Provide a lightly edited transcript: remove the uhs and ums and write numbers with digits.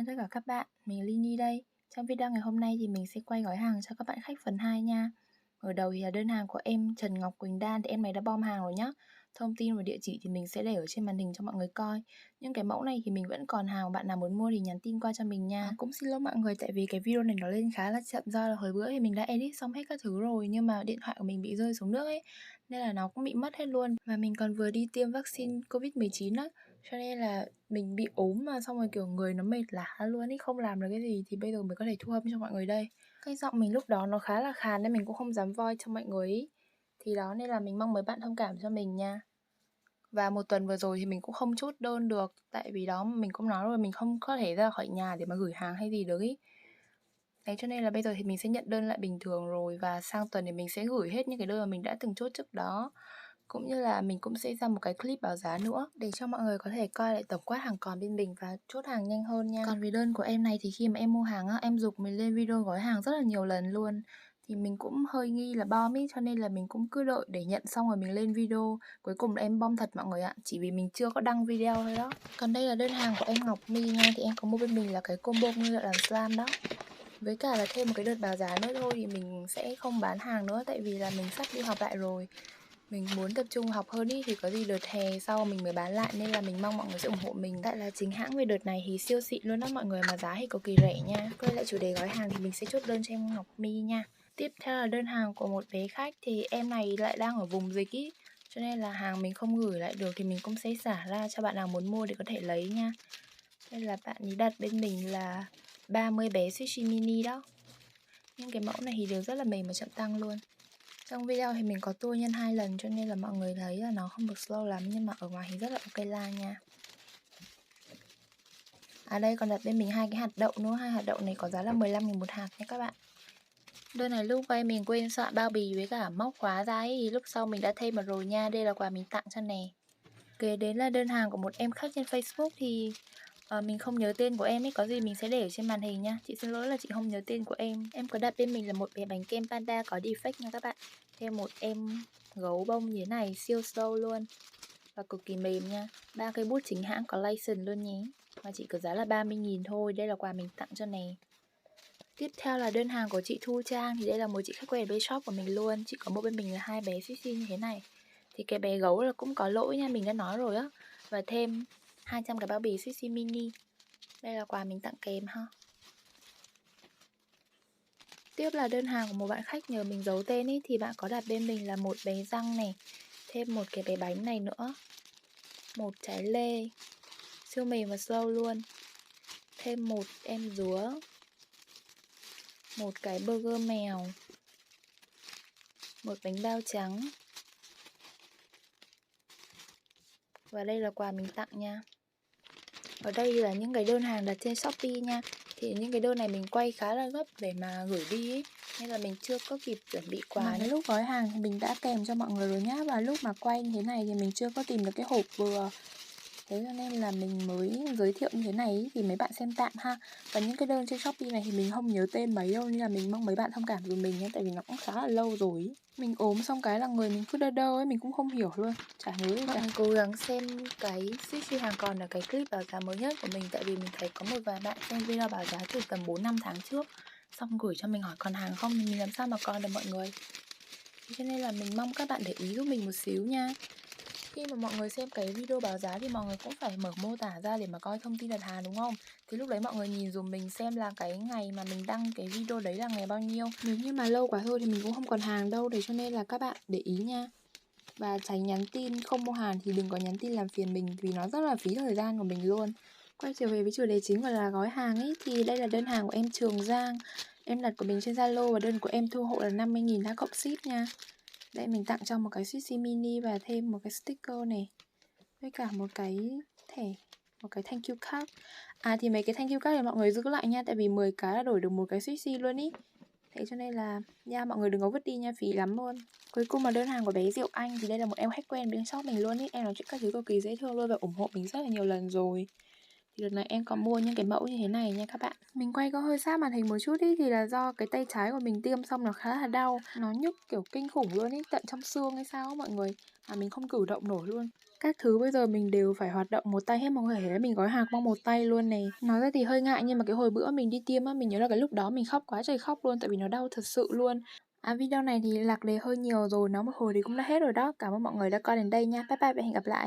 chào tất cả các bạn, mình là Lini đây. Trong video ngày hôm nay thì mình sẽ quay gói hàng cho các bạn khách phần 2 nha. Ở đầu thì là đơn hàng của em Trần Ngọc Quỳnh Đan, thì em này đã bom hàng rồi nhá. Thông tin và địa chỉ thì mình sẽ để ở trên màn hình cho mọi người coi. Nhưng cái mẫu này thì mình vẫn còn hàng, bạn nào muốn mua thì nhắn tin qua cho mình nha. Cũng xin lỗi mọi người tại vì cái video này nó lên khá là chậm, do là hồi bữa thì mình đã edit xong hết các thứ rồi, nhưng mà điện thoại của mình bị rơi xuống nước ấy, nên là nó cũng bị mất hết luôn. Và mình còn vừa đi tiêm vaccine Covid-19 á, cho nên là mình bị ốm mà xong rồi kiểu người nó mệt lả luôn ý, không làm được cái gì, thì bây giờ mới có thể thu âm cho mọi người đây. Cái giọng mình lúc đó nó khá là khàn nên mình cũng không dám voice cho mọi người ý. Thì đó, nên là mình mong mấy bạn thông cảm cho mình nha. Và một tuần vừa rồi thì mình cũng không chốt đơn được, tại vì đó mình cũng nói rồi, mình không có thể ra khỏi nhà để mà gửi hàng hay gì được ý. Đấy, cho nên là bây giờ thì mình sẽ nhận đơn lại bình thường rồi, và sang tuần thì mình sẽ gửi hết những cái đơn mà mình đã từng chốt trước đó. Cũng như là mình cũng sẽ ra một cái clip báo giá nữa để cho mọi người có thể coi lại tổng quát hàng còn bên mình và chốt hàng nhanh hơn nha. Còn về đơn của em này thì khi mà em mua hàng á, em giục mình lên video gói hàng rất là nhiều lần luôn. Thì mình cũng hơi nghi là bom ý, cho nên là mình cũng cứ đợi để nhận xong rồi mình lên video. Cuối cùng là em bom thật mọi người ạ, chỉ vì mình chưa có đăng video thôi đó. Còn đây là đơn hàng của em Ngọc My nha, thì em có mua bên mình là cái combo nguyên liệu làm slam đó. Với cả là thêm một cái đợt báo giá nữa thôi thì mình sẽ không bán hàng nữa, tại vì là mình sắp đi học lại rồi. Mình muốn tập trung học hơn ý, thì có gì đợt hè sau mình mới bán lại, nên là mình mong mọi người sẽ ủng hộ mình. Tại là chính hãng về đợt này thì siêu xịn luôn đó mọi người, mà giá thì cực kỳ rẻ nha. Quay lại chủ đề gói hàng thì mình sẽ chốt đơn cho em Ngọc My nha. Tiếp theo là đơn hàng của một bé khách, thì em này lại đang ở vùng dịch ý, cho nên là hàng mình không gửi lại được thì mình cũng sẽ xả ra cho bạn nào muốn mua để có thể lấy nha. Đây là bạn ấy đặt bên mình là 30 bé sushi mini đó. Nhưng cái mẫu này thì đều rất là mềm và chậm tăng luôn. Trong video thì mình có tua nhân 2 lần cho nên là mọi người thấy là nó không được slow lắm, nhưng mà ở ngoài thì rất là ok la nha. À đây còn đặt bên mình hai cái hạt đậu nữa, hai hạt đậu này có giá là 15.000 một hạt nha các bạn. Đơn này lúc quay mình quên soạn bao bì với cả móc khóa ra ấy, thì lúc sau mình đã thêm vào rồi nha. Đây là quà mình tặng cho nè. Kế đến là đơn hàng của một em khách trên Facebook, thì mình không nhớ tên của em ấy, có gì mình sẽ để ở trên màn hình nha. Chị xin lỗi là chị không nhớ tên của em. Em có đặt bên mình là một bé bánh kem panda có defect nha các bạn. Thêm một em gấu bông như thế này, siêu slow luôn và cực kỳ mềm nha. 3 cây bút chính hãng có license luôn nhé. Mà chỉ có giá là 30.000 thôi. Đây là quà mình tặng cho nè. Tiếp theo là đơn hàng của chị Thu Trang, thì đây là một chị khách quen bên shop của mình luôn. Chị có mua bên mình là hai bé xinh xinh như thế này. Thì cái bé gấu là cũng có lỗi nha, mình đã nói rồi á. Và thêm 200 cái bao bì sushi mini. Đây là quà mình tặng kèm ha. Tiếp là đơn hàng của một bạn khách nhờ mình giấu tên ý, thì bạn có đặt bên mình là một bé răng này, thêm một cái bé bánh này nữa, một trái lê siêu mềm và slow luôn, thêm một em dứa, một cái burger mèo, một bánh bao trắng. Và đây là quà mình tặng nha. Ở đây là những cái đơn hàng đặt trên Shopee nha. Thì những cái đơn này mình quay khá là gấp để mà gửi đi ấy, nên là mình chưa có kịp chuẩn bị quà. Mà cái lúc gói hàng thì mình đã kèm cho mọi người rồi nhá. Và lúc mà quay như thế này thì mình chưa có tìm được cái hộp vừa, thế cho nên là mình mới giới thiệu như thế này ý, thì mấy bạn xem tạm ha. Và những cái đơn trên Shopee này thì mình không nhớ tên mấy đâu, nên là mình mong mấy bạn thông cảm giùm mình nhé, tại vì nó cũng khá là lâu rồi ý. Mình ốm xong cái là người mình cứ đơ đơ ấy, mình cũng không hiểu luôn, chả nhớ gì cả. Mọi người cố gắng xem cái sushi hàng còn ở cái clip báo giá mới nhất của mình, tại vì mình thấy có một vài bạn xem video báo giá từ tầm 4-5 tháng trước, xong gửi cho mình hỏi còn hàng không, thì mình làm sao mà còn được mọi người. Thế cho nên là mình mong các bạn để ý giúp mình một xíu nha. Khi mà mọi người xem cái video báo giá thì mọi người cũng phải mở mô tả ra để mà coi thông tin đặt hàng đúng không? Thì lúc đấy mọi người nhìn dùm mình xem là cái ngày mà mình đăng cái video đấy là ngày bao nhiêu. Nếu như mà lâu quá thôi thì mình cũng không còn hàng đâu, để cho nên là các bạn để ý nha. Và tránh nhắn tin không mua hàng thì đừng có nhắn tin làm phiền mình, vì nó rất là phí thời gian của mình luôn. Quay trở về với chủ đề chính gọi là gói hàng ấy, thì đây là đơn hàng của em Trường Giang. Em đặt của mình trên Zalo và đơn của em thu hộ là 50.000 đã cộng ship nha. Đây mình tặng cho một cái sushi mini và thêm một cái sticker này, với cả một cái thẻ, một cái thank you card. À thì mấy cái thank you card thì mọi người giữ lại nha, tại vì 10 cái là đổi được một cái sushi luôn ý. Thế cho nên là nha, mọi người đừng có vứt đi nha, phí lắm luôn. Cuối cùng là đơn hàng của bé Diệu Anh, thì đây là một em khách quen bên shop mình luôn ý. Em nói chuyện các thứ cực kỳ dễ thương luôn và ủng hộ mình rất là nhiều lần rồi. Thì đợt này em có mua những cái mẫu như thế này nha các bạn. Mình quay có hơi sát màn hình một chút ý, thì là do cái tay trái của mình tiêm xong nó khá là đau. Nó nhức kiểu kinh khủng luôn ý, tận trong xương hay sao á mọi người. Mà mình không cử động nổi luôn. Các thứ bây giờ mình đều phải hoạt động một tay hết, mọi người thấy mình gói hàng bằng một tay luôn này. Nói ra thì hơi ngại nhưng mà cái hồi bữa mình đi tiêm á, mình nhớ là cái lúc đó mình khóc quá trời khóc luôn, tại vì nó đau thật sự luôn. Video này thì lạc đề hơi nhiều rồi, nói một hồi thì cũng đã hết rồi đó. Cảm ơn mọi người đã coi đến đây nha. Bye bye và hẹn gặp lại.